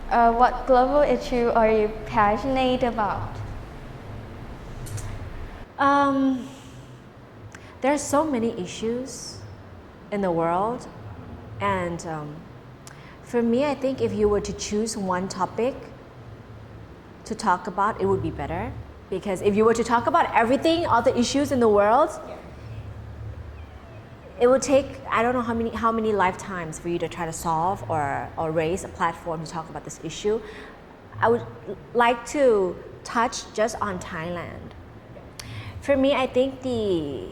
What global issue are you passionate about? There are so many issues in the world, and for me, I think if you were to choose one topic to talk about, it would be better. Because if you were to talk about everything, all the issues in the world, it would take, I don't know how many lifetimes for you to try to solve or raise a platform to talk about this issue. I would like to touch just on Thailand. For me, I think the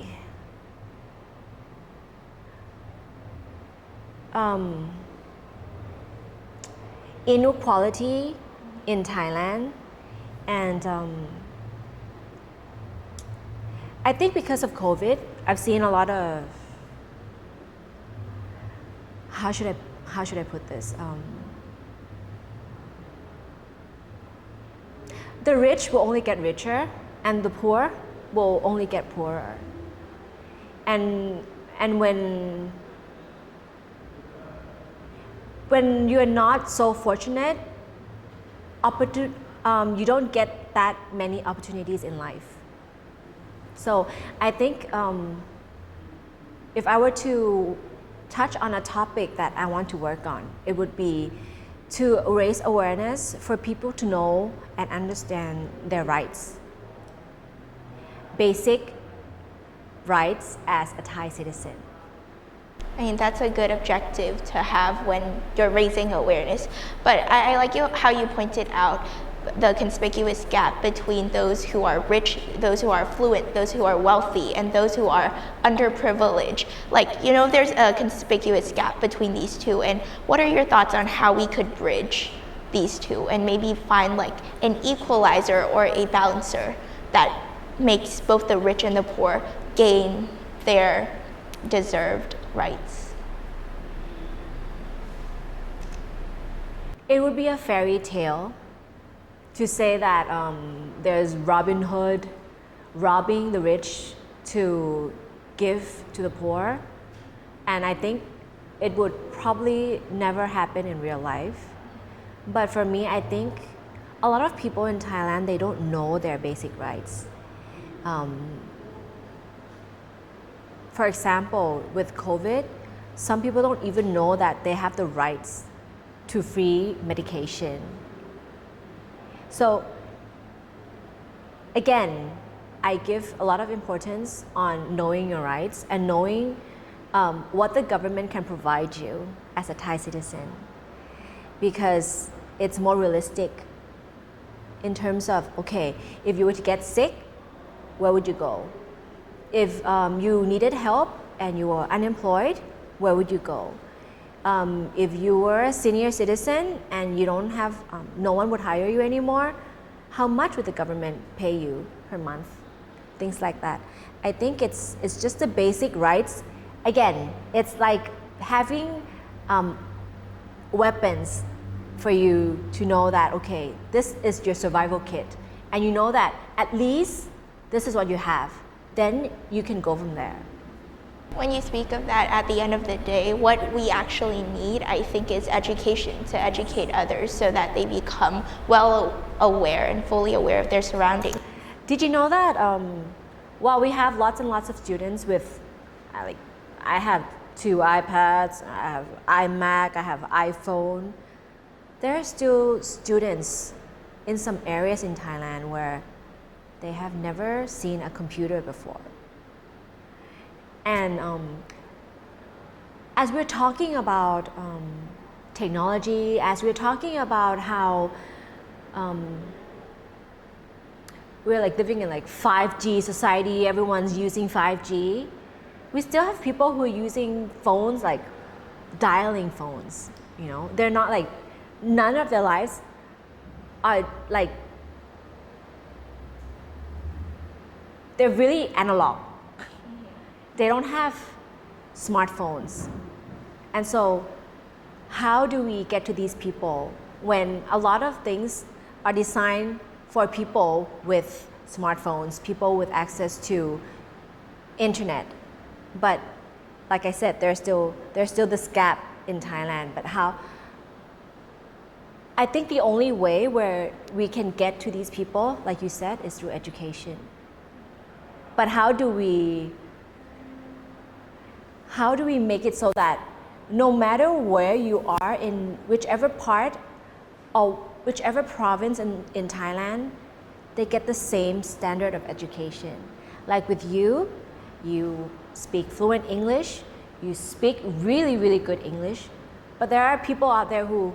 inequality in Thailand, and I think because of COVID, I've seen a lot of, how should I put this? The rich will only get richer, and the poor will only get poorer. And when you are not so fortunate, you don't get that many opportunities in life. So I think if I were to touch on a topic that I want to work on, it would be to raise awareness for people to know and understand their rights. Basic rights as a Thai citizen. I mean, that's a good objective to have when you're raising awareness. But I like how you pointed out the conspicuous gap between those who are rich, those who are affluent, those who are wealthy, and those who are underprivileged. Like, there's a conspicuous gap between these two. And what are your thoughts on how we could bridge these two and maybe find like an equalizer or a balancer that makes both the rich and the poor gain their deserved rights? It would be a fairy tale to say that there's Robin Hood robbing the rich to give to the poor, and I think it would probably never happen in real life. But for me, I think a lot of people in Thailand, they don't know their basic rights. For example, with COVID, some people don't even know that they have the rights to free medication. So again, I give a lot of importance on knowing your rights and knowing what the government can provide you as a Thai citizen, because it's more realistic in terms of, okay, if you were to get sick, where would you go? If you needed help and you were unemployed, where would you go? If you were a senior citizen and you don't have, no one would hire you anymore, how much would the government pay you per month? Things like that. I think it's just the basic rights. Again, it's like having weapons for you to know that, okay, this is your survival kit, and you know that at least this is what you have. Then you can go from there. When you speak of that, at the end of the day, what we actually need, I think, is education, to educate others so that they become well aware and fully aware of their surroundings. Did you know that while we have lots and lots of students with, I have 2 iPads, I have iMac, I have iPhone, there are still students in some areas in Thailand where they have never seen a computer before. And as we're talking about technology, as we're talking about how we're like living in like 5G society, everyone's using 5G, we still have people who are using phones, like dialing phones, they're not like, none of their lives are like, they're really analog. They don't have smartphones. And so how do we get to these people when a lot of things are designed for people with smartphones, people with access to internet? But like I said, there's still this gap in Thailand. But I think the only way where we can get to these people, like you said, is through education. But how do we make it so that no matter where you are in whichever part or whichever province in Thailand, they get the same standard of education? Like with you, you speak fluent English, you speak really, really good English, but there are people out there who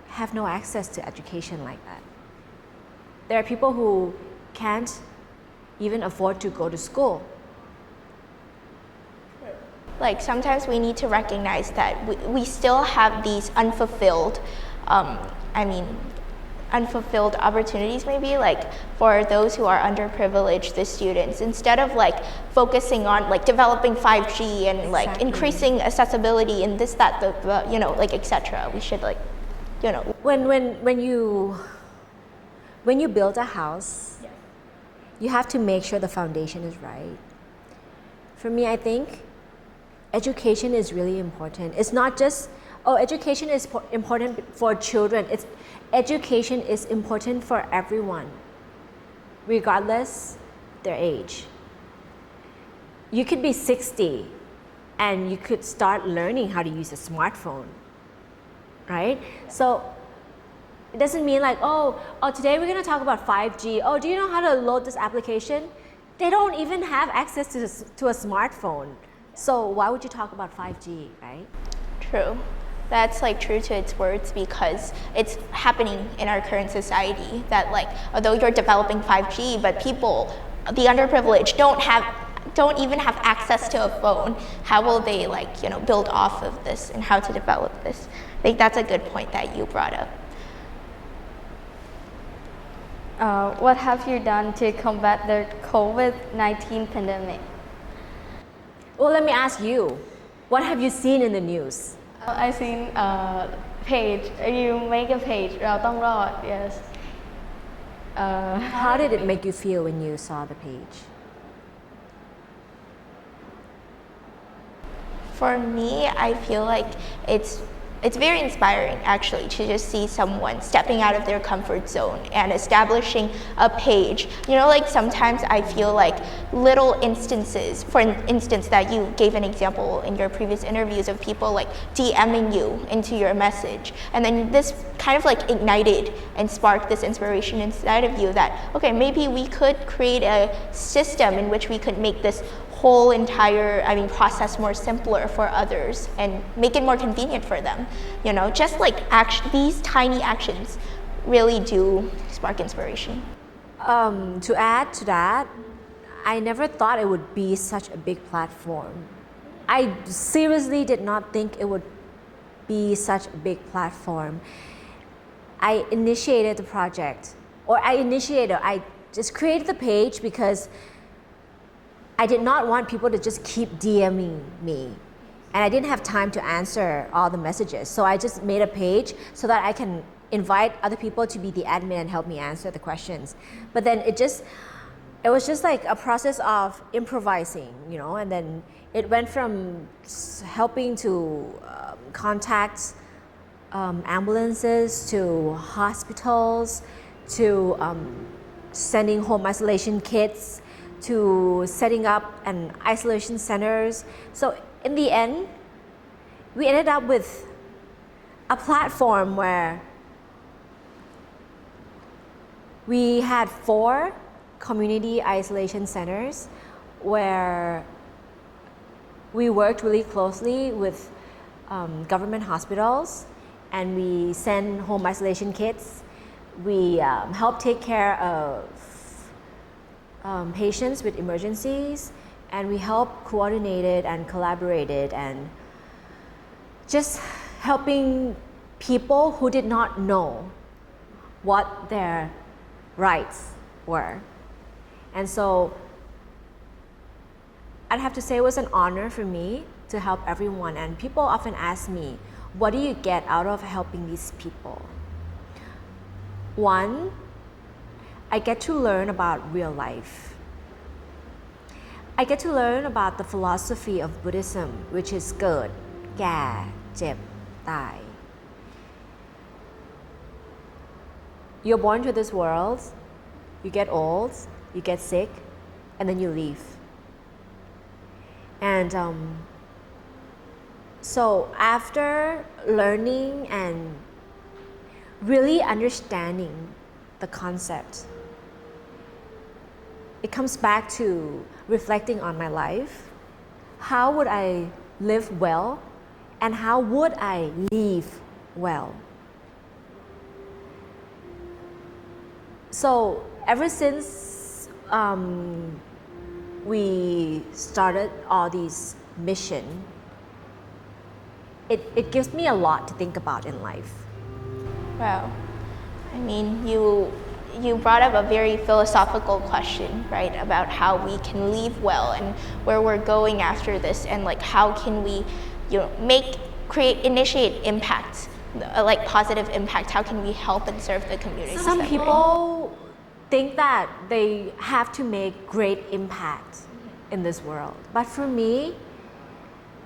have no access to education like that. There are people who can't even afford to go to school. Like sometimes we need to recognize that we still have these unfulfilled, unfulfilled opportunities maybe, like for those who are underprivileged, the students, instead of like focusing on like developing 5G and like Exactly. increasing accessibility and this, that, the you know, like etc. We should like, you know. When you build a house, you have to make sure the foundation is right. For me, I think education is really important. It's not just, education is important for children. Education is important for everyone, regardless their age. You could be 60 and you could start learning how to use a smartphone, right? So it doesn't mean like, today we're gonna talk about 5G. Do you know how to load this application? They don't even have access to a smartphone. So why would you talk about 5G, right? True. That's like true to its words, because it's happening in our current society that like, although you're developing 5G, but people, the underprivileged, don't even have access to a phone. How will they like, you know, build off of this and how to develop this? I think that's a good point that you brought up. What have you done to combat the COVID-19 pandemic? Well, let me ask you, what have you seen in the news? I seen a page. You make a page. เราต้องรอด yes. How did it make you feel when you saw the page? For me, I feel like it's very inspiring actually to just see someone stepping out of their comfort zone and establishing a page. You know, like sometimes I feel like little instances, for instance, that you gave an example in your previous interviews of people like DMing you into your message. And then this kind of like ignited and sparked this inspiration inside of you that, okay, maybe we could create a system in which we could make this whole entire process more simpler for others and make it more convenient for them. You know, just like these tiny actions really do spark inspiration. To add to that, I never thought it would be such a big platform. I seriously did not think it would be such a big platform. I initiated the project, I just created the page because I did not want people to just keep DMing me, and I didn't have time to answer all the messages. So I just made a page so that I can invite other people to be the admin and help me answer the questions. But then it was just like a process of improvising, you know, and then it went from helping to contact ambulances, to hospitals, to sending home isolation kits, to setting up an isolation centers. So in the end, we ended up with a platform where we had 4 community isolation centers where we worked really closely with government hospitals, and we send home isolation kits. We help take care of patients with emergencies, and we help coordinated and collaborated and just helping people who did not know what their rights were. And so I'd have to say it was an honor for me to help everyone, and people often ask me, what do you get out of helping these people? One, I get to learn about real life. I get to learn about the philosophy of Buddhism, which is เกิด แก่ เจ็บ ตาย you're born to this world, you get old, you get sick, and then you leave. And so after learning and really understanding the concept, it comes back to reflecting on my life. How would I live well, and how would I leave well? So ever since we started all these mission, it gives me a lot to think about in life. Wow. I mean, you brought up a very philosophical question, right, about how we can leave well and where we're going after this, and like how can we, initiate impact, like positive impact. How can we help and serve the community? Some people think that they have to make great impact in this world, but for me,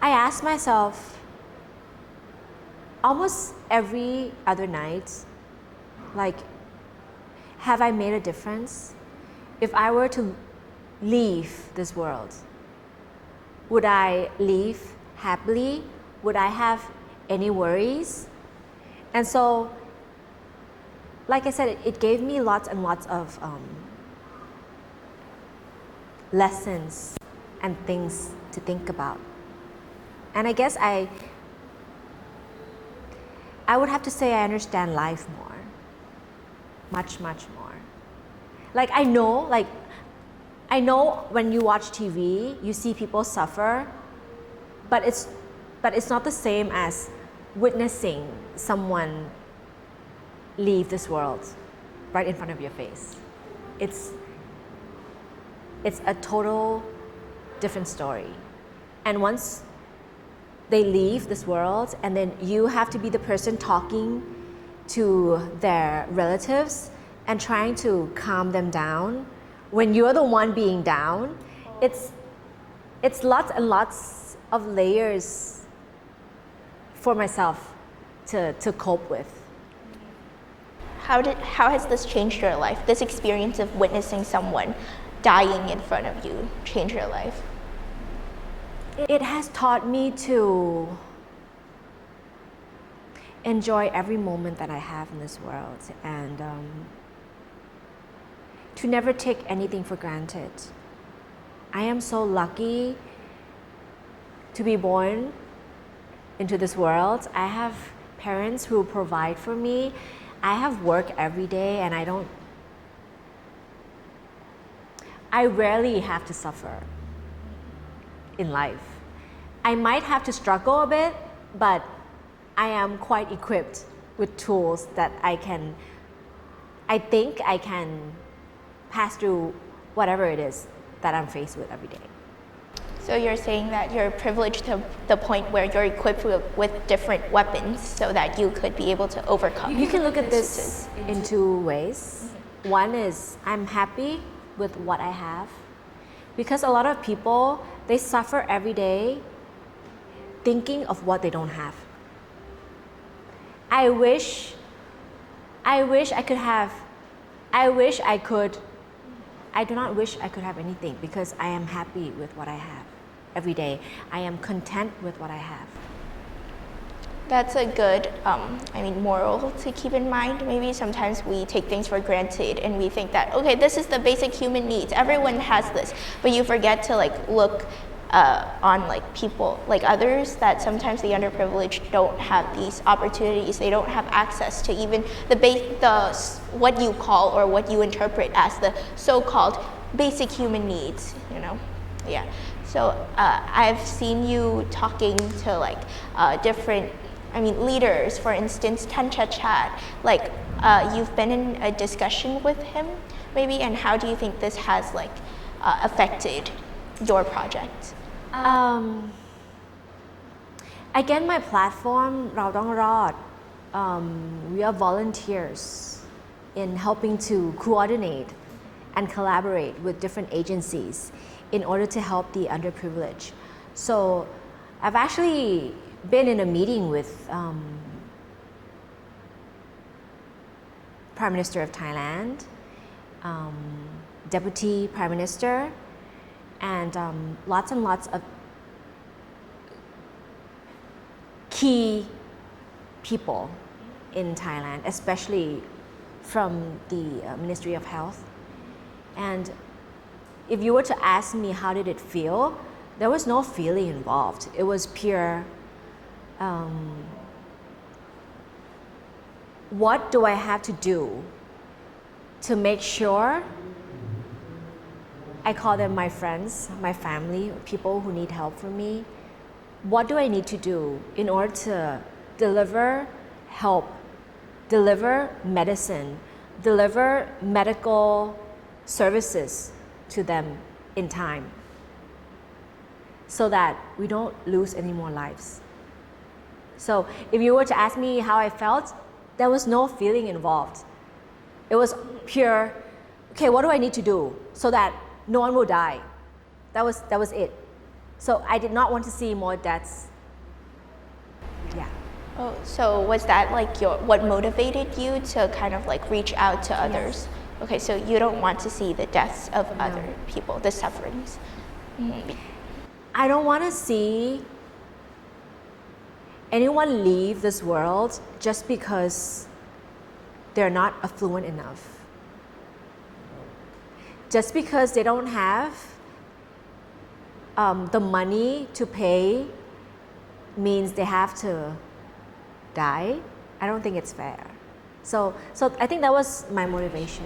I ask myself almost every other night, like, have I made a difference? If I were to leave this world, would I leave happily? Would I have any worries? And so, like I said, it gave me lots and lots of lessons and things to think about. And I guess I would have to say I understand life more. Much, much more. Like I know when you watch TV, you see people suffer, but it's not the same as witnessing someone leave this world right in front of your face. It's a total different story. And once they leave this world, and then you have to be the person talking to their relatives and trying to calm them down when you're the one being down, it's lots and lots of layers for myself to cope with. How has this changed your life? This experience of witnessing someone dying in front of you change your life? It has taught me to enjoy every moment that I have in this world, and to never take anything for granted. I am so lucky to be born into this world. I have parents who provide for me. I have work every day, and I rarely have to suffer in life. I might have to struggle a bit, but I am quite equipped with tools that I think I can pass through whatever it is that I'm faced with every day. So you're saying that you're privileged to the point where you're equipped with different weapons so that you could be able to overcome. You can look at this in two ways. One is I'm happy with what I have, because a lot of people, they suffer every day thinking of what they don't have. I do not wish I could have anything, because I am happy with what I have every day. I am content with what I have. That's a good, moral to keep in mind. Maybe sometimes we take things for granted and we think that, okay, this is the basic human needs. Everyone has this, but you forget to look on people, others, that sometimes the underprivileged don't have these opportunities. They don't have access to even what you call or what you interpret as the so-called basic human needs. Yeah. So I've seen you talking to different leaders. For instance, Tancha Chat. You've been in a discussion with him, maybe, and how do you think this has affected your project? Again, my platform, เราต้องรอด, we are volunteers in helping to coordinate and collaborate with different agencies in order to help the underprivileged. So I've actually been in a meeting with Prime Minister of Thailand, Deputy Prime Minister, and lots of key people in Thailand, especially from the Ministry of Health. And if you were to ask me how did it feel, there was no feeling involved. It was pure, what do I have to do to make sure, I call them my friends, my family, people who need help from me. What do I need to do in order to deliver help, deliver medicine, deliver medical services to them in time so that we don't lose any more lives? So if you were to ask me how I felt, there was no feeling involved. It was pure, okay, what do I need to do so that no one will die? That was it. So I did not want to see more deaths. Yeah. Oh, so was that like what motivated you to kind of like reach out to others? Yes. Okay, so you don't want to see the deaths of other people, the sufferings. I don't want to see anyone leave this world just because they're not affluent enough. Just because they don't have the money to pay means they have to die. I don't think it's fair. So I think that was my motivation.